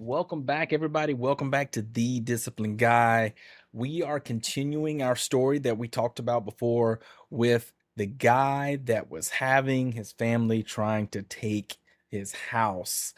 Welcome back, everybody. Welcome back to The Disciplined Guy. We are continuing our story that we talked about before with the guy that was having his family trying to take his house.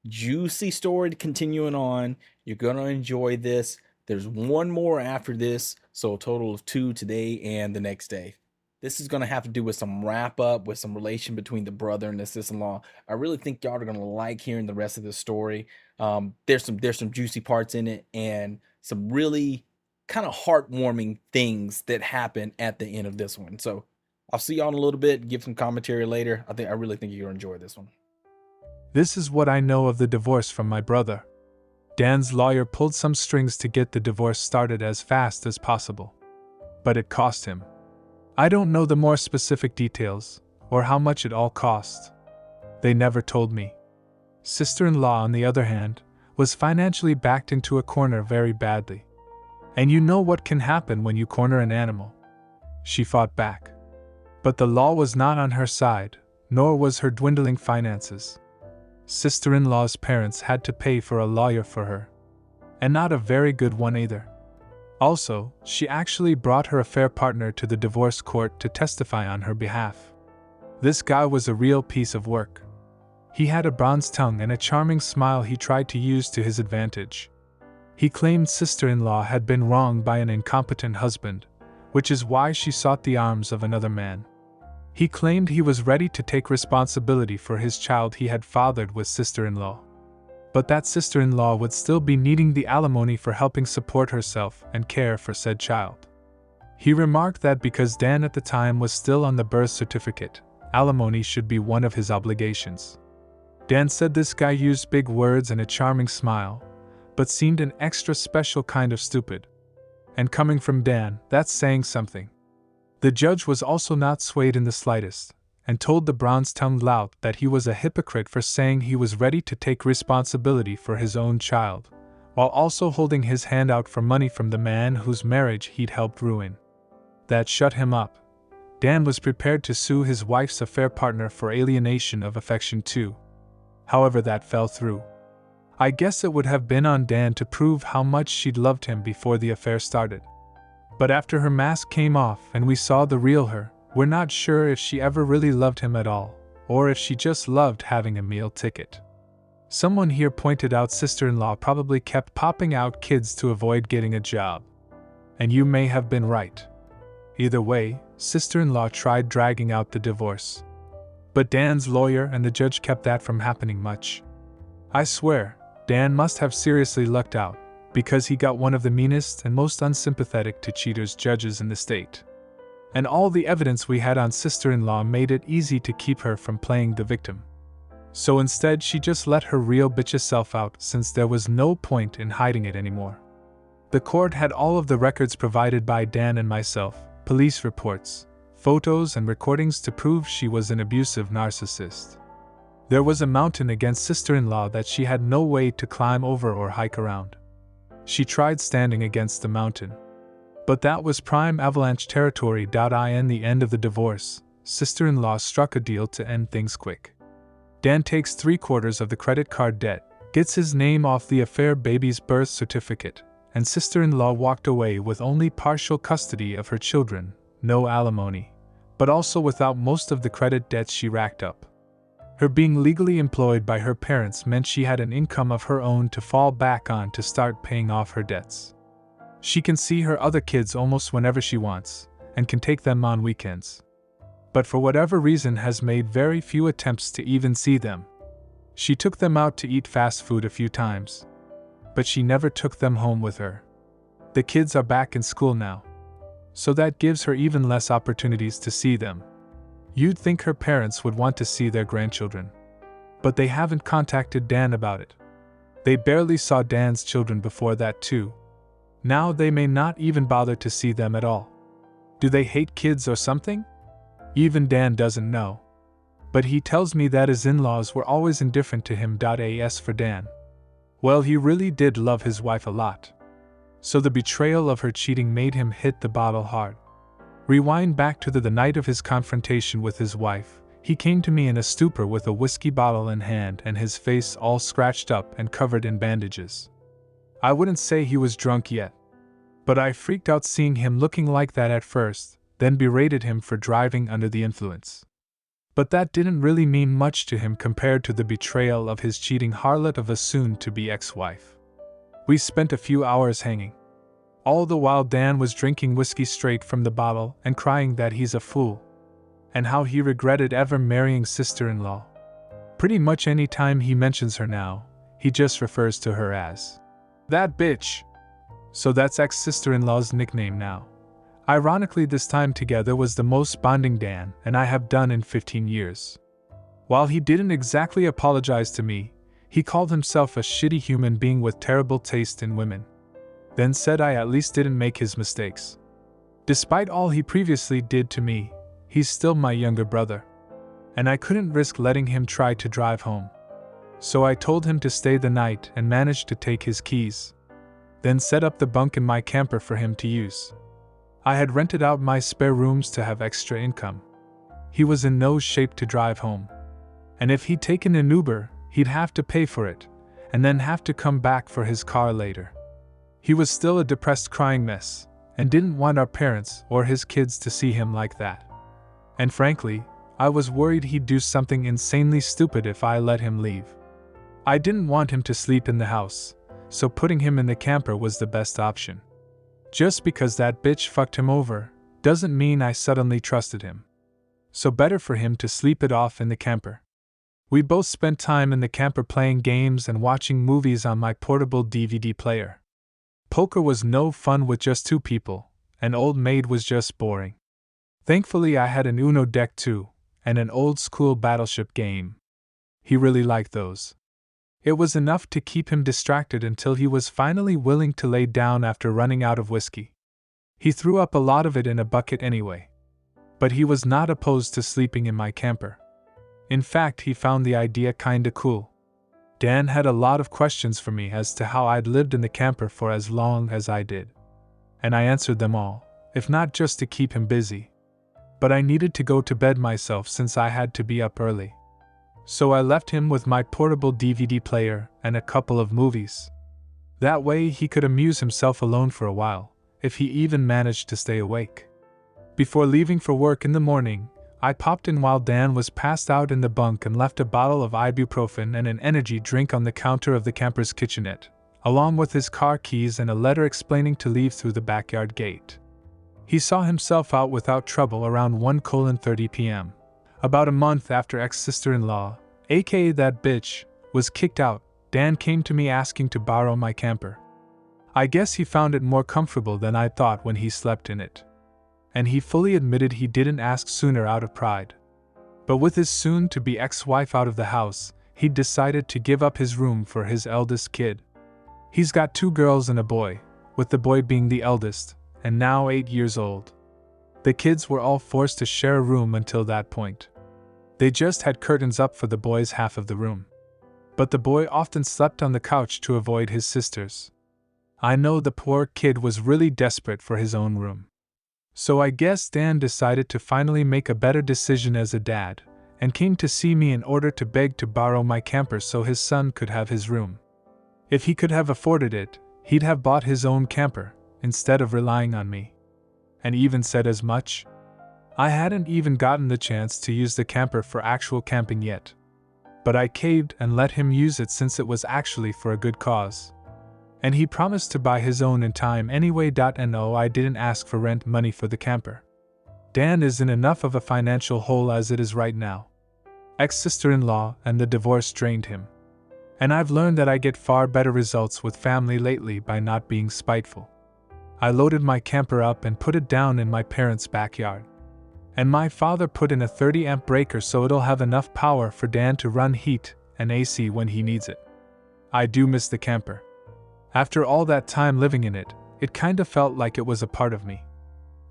Juicy story continuing on. You're going to enjoy this. There's one more after this, so a total of two today and the next day. This is going to have to do with some wrap up with some relation between the brother and the sister-in-law. I really think y'all are going to like hearing the rest of the story. There's some juicy parts in it and some really kind of heartwarming things that happen at the end of this one. So I'll see y'all in a little bit, give some commentary later. I really think you're gonna enjoy this one. This is what I know of the divorce from my brother. Dan's lawyer pulled some strings to get the divorce started as fast as possible. But it cost him. I don't know the more specific details, or how much it all cost. They never told me. Sister-in-law, on the other hand, was financially backed into a corner very badly. And you know what can happen when you corner an animal. She fought back. But the law was not on her side, nor was her dwindling finances. Sister-in-law's parents had to pay for a lawyer for her. And not a very good one either. Also, she actually brought her affair partner to the divorce court to testify on her behalf. This guy was a real piece of work. He had a bronze tongue and a charming smile he tried to use to his advantage. He claimed sister-in-law had been wronged by an incompetent husband, which is why she sought the arms of another man. He claimed he was ready to take responsibility for his child he had fathered with sister-in-law. But that sister-in-law would still be needing the alimony for helping support herself and care for said child. He remarked that because Dan at the time was still on the birth certificate, alimony should be one of his obligations. Dan said this guy used big words and a charming smile, but seemed an extra special kind of stupid. And coming from Dan, that's saying something. The judge was also not swayed in the slightest, and told the bronze-tongued lout that he was a hypocrite for saying he was ready to take responsibility for his own child, while also holding his hand out for money from the man whose marriage he'd helped ruin. That shut him up. Dan was prepared to sue his wife's affair partner for alienation of affection too. However, that fell through. I guess it would have been on Dan to prove how much she'd loved him before the affair started. But after her mask came off and we saw the real her, we're not sure if she ever really loved him at all, or if she just loved having a meal ticket. Someone here pointed out sister-in-law probably kept popping out kids to avoid getting a job. And you may have been right. Either way, sister-in-law tried dragging out the divorce. But Dan's lawyer and the judge kept that from happening much. I swear, Dan must have seriously lucked out, because he got one of the meanest and most unsympathetic to cheaters judges in the state. And all the evidence we had on sister-in-law made it easy to keep her from playing the victim. So instead she just let her real bitch self out since there was no point in hiding it anymore. The court had all of the records provided by Dan and myself, police reports, photos and recordings to prove she was an abusive narcissist. There was a mountain against sister-in-law that she had no way to climb over or hike around. She tried standing against the mountain. But that was prime avalanche territory. In the end of the divorce, sister-in-law struck a deal to end things quick. Dan takes 3/4 of the credit card debt, gets his name off the affair baby's birth certificate, and sister-in-law walked away with only partial custody of her children, no alimony, but also without most of the credit debts she racked up. Her being legally employed by her parents meant she had an income of her own to fall back on to start paying off her debts. She can see her other kids almost whenever she wants, and can take them on weekends. But for whatever reason has made very few attempts to even see them. She took them out to eat fast food a few times. But she never took them home with her. The kids are back in school now. So that gives her even less opportunities to see them. You'd think her parents would want to see their grandchildren. But they haven't contacted Dan about it. They barely saw Dan's children before that too. Now they may not even bother to see them at all. Do they hate kids or something? Even Dan doesn't know. But he tells me that his in-laws were always indifferent to him. As for Dan, well, he really did love his wife a lot. So the betrayal of her cheating made him hit the bottle hard. Rewind back to the night of his confrontation with his wife. He came to me in a stupor with a whiskey bottle in hand and his face all scratched up and covered in bandages. I wouldn't say he was drunk yet, but I freaked out seeing him looking like that at first, then berated him for driving under the influence. But that didn't really mean much to him compared to the betrayal of his cheating harlot of a soon-to-be ex-wife. We spent a few hours hanging. All the while Dan was drinking whiskey straight from the bottle and crying that he's a fool, and how he regretted ever marrying sister-in-law. Pretty much any time he mentions her now, he just refers to her as that bitch. So that's ex-sister-in-law's nickname now. Ironically, this time together was the most bonding Dan and I have done in 15 years. While he didn't exactly apologize to me, he called himself a shitty human being with terrible taste in women. Then said I at least didn't make his mistakes. Despite all he previously did to me, he's still my younger brother, and I couldn't risk letting him try to drive home. So I told him to stay the night and managed to take his keys. Then set up the bunk in my camper for him to use. I had rented out my spare rooms to have extra income. He was in no shape to drive home, and if he'd taken an Uber, he'd have to pay for it, and then have to come back for his car later. He was still a depressed crying mess, and didn't want our parents or his kids to see him like that. And frankly, I was worried he'd do something insanely stupid if I let him leave. I didn't want him to sleep in the house, so putting him in the camper was the best option. Just because that bitch fucked him over, doesn't mean I suddenly trusted him. So better for him to sleep it off in the camper. We both spent time in the camper playing games and watching movies on my portable DVD player. Poker was no fun with just two people, and Old Maid was just boring. Thankfully I had an Uno deck too, and an old-school battleship game. He really liked those. It was enough to keep him distracted until he was finally willing to lay down after running out of whiskey. He threw up a lot of it in a bucket anyway. But he was not opposed to sleeping in my camper. In fact, he found the idea kinda cool. Dan had a lot of questions for me as to how I'd lived in the camper for as long as I did. And I answered them all, if not just to keep him busy. But I needed to go to bed myself since I had to be up early. So I left him with my portable DVD player and a couple of movies. That way he could amuse himself alone for a while, if he even managed to stay awake. Before leaving for work in the morning, I popped in while Dan was passed out in the bunk and left a bottle of ibuprofen and an energy drink on the counter of the camper's kitchenette, along with his car keys and a letter explaining to leave through the backyard gate. He saw himself out without trouble around 1:30 p.m. About a month after ex-sister-in-law, aka that bitch, was kicked out, Dan came to me asking to borrow my camper. I guess he found it more comfortable than I thought when he slept in it. And he fully admitted he didn't ask sooner out of pride. But with his soon-to-be ex-wife out of the house, he'd decided to give up his room for his eldest kid. He's got 2 girls and a boy, with the boy being the eldest, and now 8 years old. The kids were all forced to share a room until that point. They just had curtains up for the boy's half of the room. But the boy often slept on the couch to avoid his sisters. I know the poor kid was really desperate for his own room. So I guess Dan decided to finally make a better decision as a dad, and came to see me in order to beg to borrow my camper so his son could have his room. If he could have afforded it, he'd have bought his own camper, instead of relying on me. And even said as much. I hadn't even gotten the chance to use the camper for actual camping yet. But I caved and let him use it since it was actually for a good cause. And he promised to buy his own in time anyway. No, I didn't ask for rent money for the camper. Dan is in enough of a financial hole as it is right now. Ex-sister-in-law and the divorce drained him. And I've learned that I get far better results with family lately by not being spiteful. I loaded my camper up and put it down in my parents' backyard. And my father put in a 30-amp breaker so it'll have enough power for Dan to run heat and AC when he needs it. I do miss the camper. After all that time living in it, it kinda felt like it was a part of me.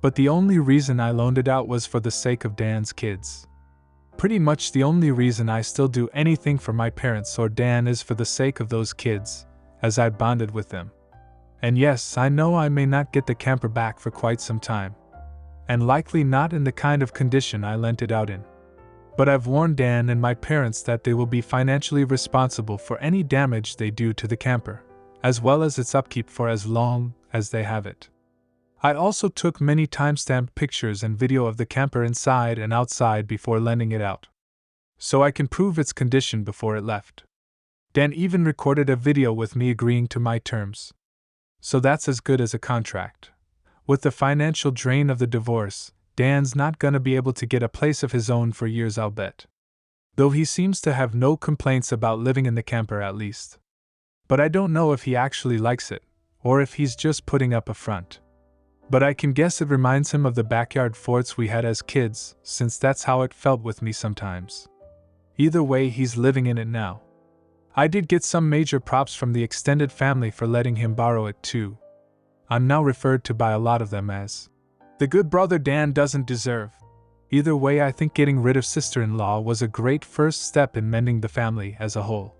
But the only reason I loaned it out was for the sake of Dan's kids. Pretty much the only reason I still do anything for my parents or Dan is for the sake of those kids, as I bonded with them. And yes, I know I may not get the camper back for quite some time. And likely not in the kind of condition I lent it out in. But I've warned Dan and my parents that they will be financially responsible for any damage they do to the camper, as well as its upkeep for as long as they have it. I also took many timestamped pictures and video of the camper inside and outside before lending it out, so I can prove its condition before it left. Dan even recorded a video with me agreeing to my terms. So that's as good as a contract. With the financial drain of the divorce, Dan's not gonna be able to get a place of his own for years, I'll bet. Though he seems to have no complaints about living in the camper at least. But I don't know if he actually likes it, or if he's just putting up a front. But I can guess it reminds him of the backyard forts we had as kids, since that's how it felt with me sometimes. Either way, he's living in it now. I did get some major props from the extended family for letting him borrow it too. I'm now referred to by a lot of them as the good brother Dan doesn't deserve. Either way, I think getting rid of sister-in-law was a great first step in mending the family as a whole.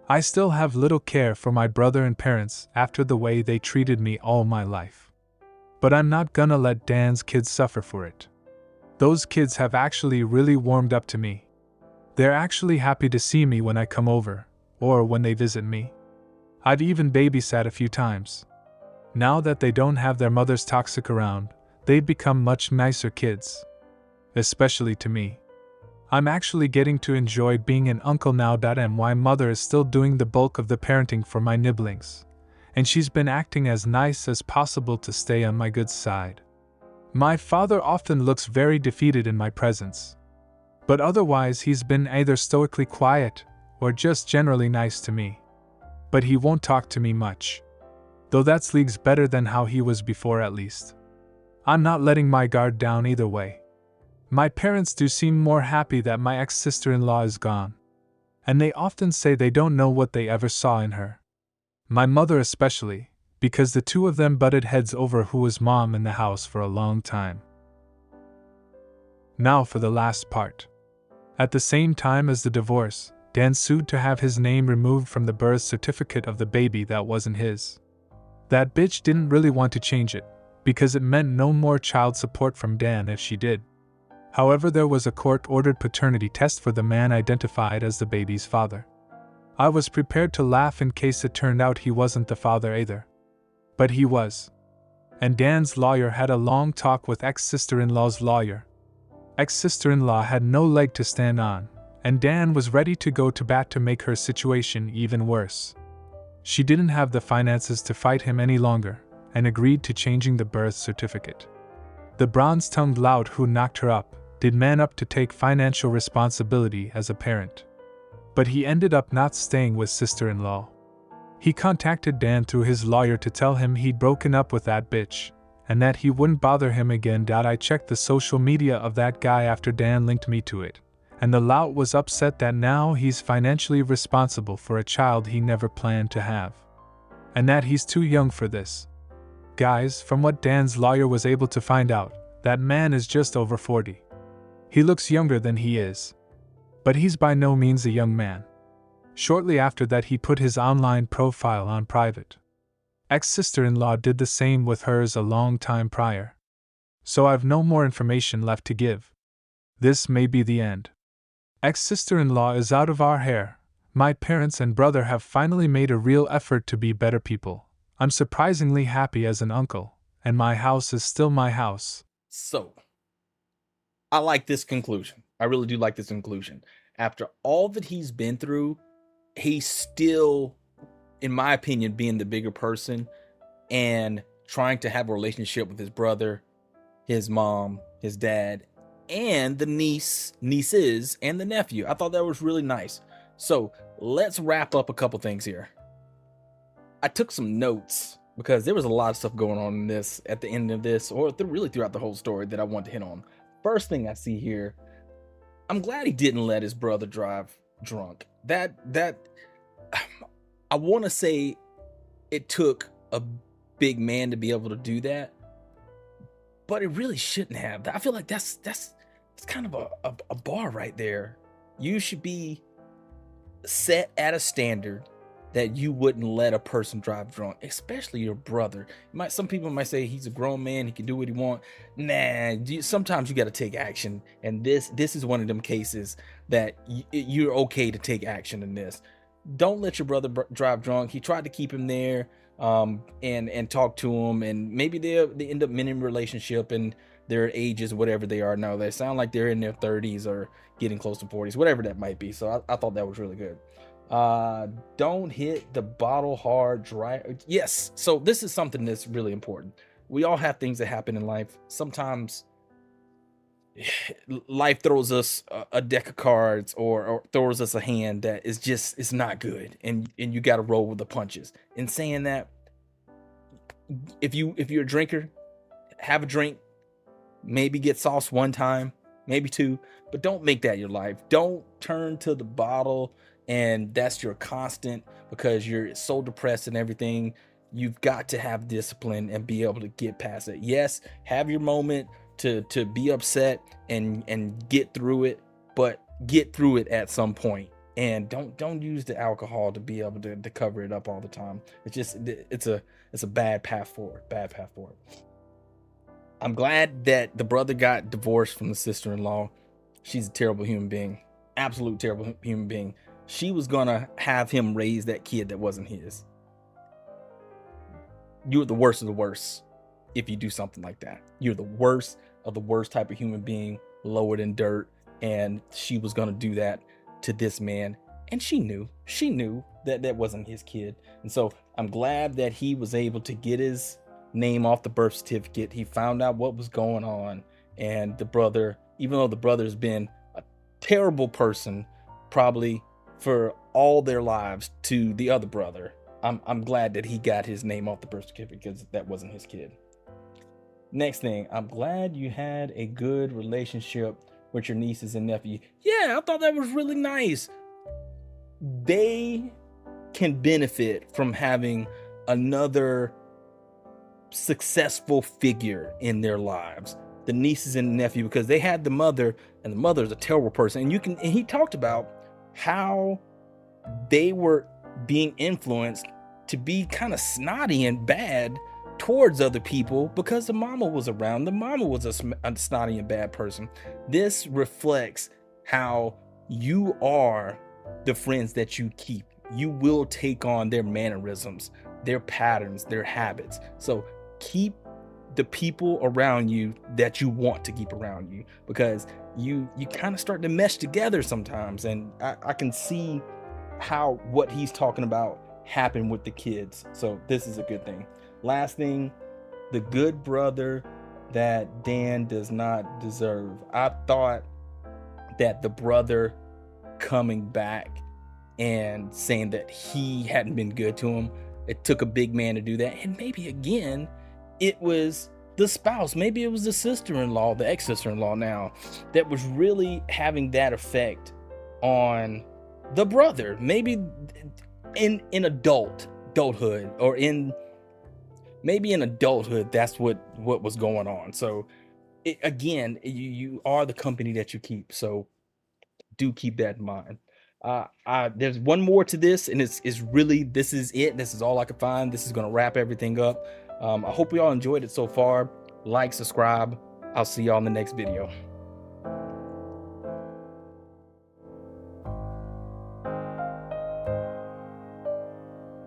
I still have little care for my brother and parents after the way they treated me all my life. But I'm not gonna let Dan's kids suffer for it. Those kids have actually really warmed up to me. They're actually happy to see me when I come over, or when they visit me. I've even babysat a few times. Now that they don't have their mother's toxic around, they've become much nicer kids. Especially to me. I'm actually getting to enjoy being an uncle now. My mother is still doing the bulk of the parenting for my nibblings, and she's been acting as nice as possible to stay on my good side. My father often looks very defeated in my presence. But otherwise he's been either stoically quiet, or just generally nice to me. But he won't talk to me much. Though that's leagues better than how he was before at least. I'm not letting my guard down either way. My parents do seem more happy that my ex-sister-in-law is gone. And they often say they don't know what they ever saw in her. My mother especially, because the two of them butted heads over who was mom in the house for a long time. Now for the last part. At the same time as the divorce, Dan sued to have his name removed from the birth certificate of the baby that wasn't his. That bitch didn't really want to change it, because it meant no more child support from Dan if she did. However, there was a court-ordered paternity test for the man identified as the baby's father. I was prepared to laugh in case it turned out he wasn't the father either. But he was. And Dan's lawyer had a long talk with ex-sister-in-law's lawyer. Ex-sister-in-law had no leg to stand on, and Dan was ready to go to bat to make her situation even worse. She didn't have the finances to fight him any longer, and agreed to changing the birth certificate. The bronze-tongued lout who knocked her up did man up to take financial responsibility as a parent. But he ended up not staying with sister-in-law. He contacted Dan through his lawyer to tell him he'd broken up with that bitch, and that he wouldn't bother him again. I checked the social media of that guy after Dan linked me to it, and the lout was upset that now he's financially responsible for a child he never planned to have. And that he's too young for this. Guys, from what Dan's lawyer was able to find out, that man is just over 40. He looks younger than he is. But he's by no means a young man. Shortly after that, he put his online profile on private. Ex-sister-in-law did the same with hers a long time prior. So I've no more information left to give. This may be the end. Ex-sister-in-law is out of our hair. My parents and brother have finally made a real effort to be better people. I'm surprisingly happy as an uncle, and my house is still my house. So, I like this conclusion. I really do like this conclusion. After all that he's been through, he's still, in my opinion, being the bigger person and trying to have a relationship with his brother, his mom, his dad, and the nieces, and the nephew. I thought that was really nice. So let's wrap up a couple things here. I took some notes because there was a lot of stuff going on in this at the end of this, or really throughout the whole story that I wanted to hit on. First thing I see here, I'm glad he didn't let his brother drive drunk. That I want to say it took a big man to be able to do that, but it really shouldn't have. I feel like that's kind of a bar right there. You should be set at a standard that you wouldn't let a person drive drunk, especially your brother. Some people might say he's a grown man, he can do what he want. Nah, sometimes you got to take action, and this is one of them cases that you're okay to take action in this. Don't let your brother drive drunk. He tried to keep him there, and talk to him, and maybe they end up mending relationship, and their ages, whatever they are now, they sound like they're in their 30s or getting close to 40s, whatever that might be. So I thought that was really good. Don't hit the bottle hard, dry. Yes, so this is something that's really important. We all have things that happen in life. Sometimes life throws us a deck of cards, or throws us a hand that is just, it's not good, and you got to roll with the punches. In saying that, if you're a drinker, have a drink, maybe get sauce one time, maybe two, but don't make that your life. Don't turn to the bottle and that's your constant, because you're so depressed and everything. You've got to have discipline and be able to get past it. Yes, have your moment to be upset and get through it, but get through it at some point. And don't use the alcohol to be able to cover it up all the time. It's a bad path forward. I'm glad that the brother got divorced from the sister-in-law. She's a terrible human being. Absolute terrible human being. She was gonna have him raise that kid that wasn't his. You're the worst of the worst if you do something like that. You're the worst of the worst type of human being, lowered in dirt. And she was gonna do that to this man. And she knew that that wasn't his kid. And so I'm glad that he was able to get his name off the birth certificate. He found out what was going on, and the brother, even though the brother's been a terrible person probably for all their lives to the other brother, I'm glad that he got his name off the birth certificate, because that wasn't his kid. Next thing, I'm glad you had a good relationship with your nieces and nephew. Yeah, I thought that was really nice. They can benefit from having another successful figure in their lives, the nieces and nephew, because they had the mother, and the mother is a terrible person. And he talked about how they were being influenced to be kind of snotty and bad towards other people because the mama was around. The mama was a snotty and bad person. This reflects how you are the friends that you keep. You will take on their mannerisms, their patterns, their habits. So keep the people around you that you want to keep around you, because you kind of start to mesh together sometimes. And I can see how what he's talking about happened with the kids. So this is a good thing. Last thing, the good brother that Dan does not deserve. I thought that the brother coming back and saying that he hadn't been good to him, it took a big man to do that. And maybe again, it was the spouse, maybe it was the sister-in-law, the ex-sister-in-law now, that was really having that effect on the brother. Maybe in adulthood, or in adulthood, that's what was going on. So again, you are the company that you keep. So do keep that in mind. There's one more to this, and it's really, this is it. This is all I could find. This is going to wrap everything up. I hope we all enjoyed it so far. Like, subscribe. I'll see y'all in the next video.